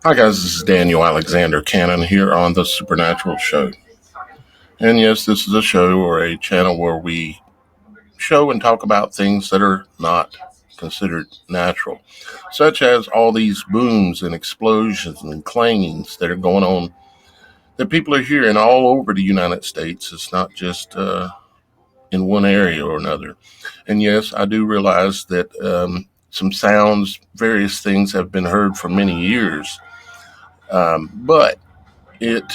Hi, guys. This is Daniel Alexander Cannon here on The Supernatural Show. And yes, this is a show or a channel where we show and talk about things that are not considered natural, such as all these booms and explosions and clangings that are going on that people are hearing all over the United States. It's not just in one area or another. And yes, I do realize that some sounds, various things have been heard for many years, but it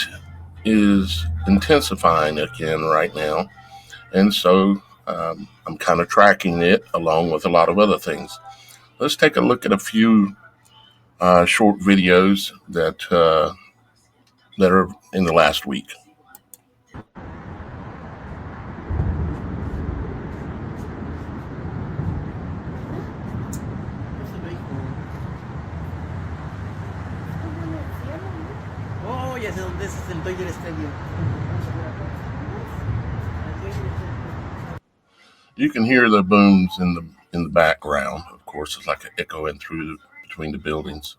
is intensifying again right now. And so I'm kind of tracking it along with a lot of other things. Let's take a look at a few short videos that are in the last week. Oh, ya sé dónde es el Dodger Stadium. You can hear the booms in the background. Of course, it's like an echoing through between the buildings.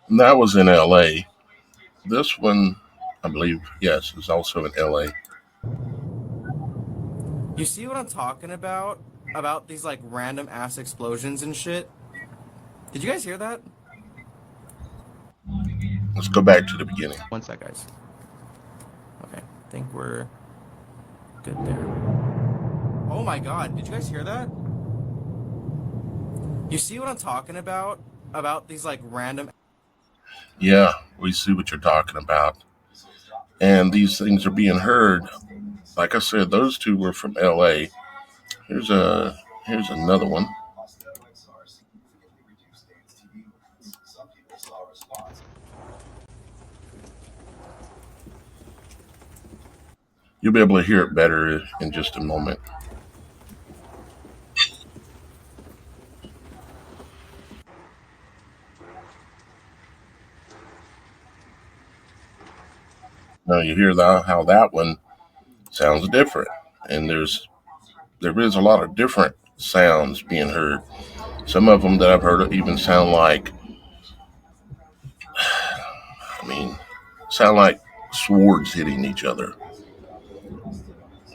And that was in LA. This one, I believe, yes, is also in LA. You see what I'm talking about? About these like random ass explosions and shit? Did you guys hear that? Let's go back to the beginning. One sec, guys. Okay, I think we're good there. Oh my god, did you guys hear that? You see what I'm talking about? About these like random. Yeah, we see what you're talking about. And these things are being heard. Like I said, those two were from LA. Here's a here's another one. You'll be able to hear it better in just a moment. Now you hear how that one sounds different, and there is a lot of different sounds being heard. Some of them that I've heard even I mean, sound like swords hitting each other.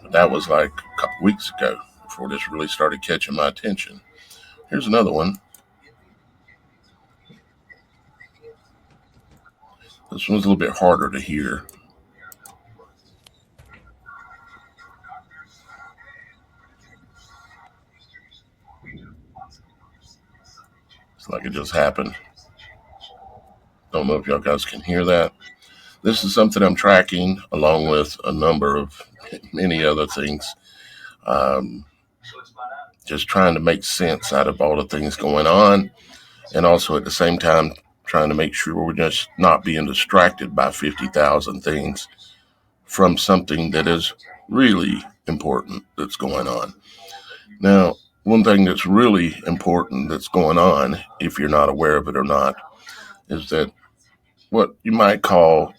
But that was like a couple weeks ago before this really started catching my attention. Here's another one. This one's a little bit harder to hear. It's like it just happened. Don't know if y'all guys can hear that. This is something I'm tracking along with a number of many other things. Um, just trying to make sense out of all the things going on, and also at the same time trying to make sure we're just not being distracted by 50,000 things from something that is really important that's going on. Now, one thing that's really important that's going on, if you're not aware of it or not, is that what you might call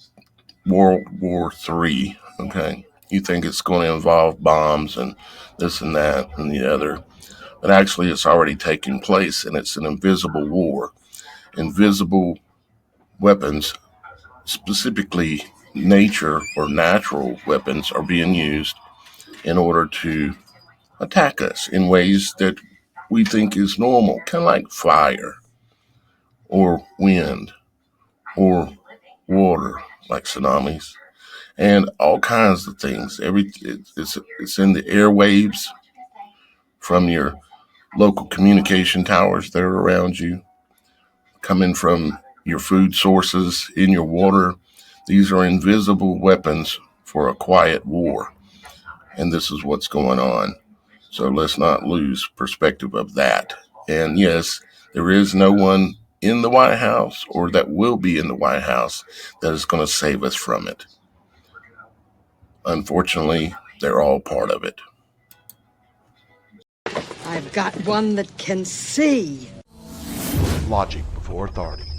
World War III. Okay. You think it's going to involve bombs and this and that and the other, but actually it's already taking place, and it's an invisible war. Invisible weapons, specifically nature or natural weapons, are being used in order to attack us in ways that we think is normal, kind of like fire or wind or water, like tsunamis, and all kinds of things. It's in the airwaves from your local communication towers that are around you, coming from your food sources, in your water. These are invisible weapons for a quiet war, and this is what's going on. So let's not lose perspective of that. And yes, there is no one in the White House or that will be in the White House that is going to save us from it. Unfortunately, they're all part of it. I've got one that can see. Logic Before Authority.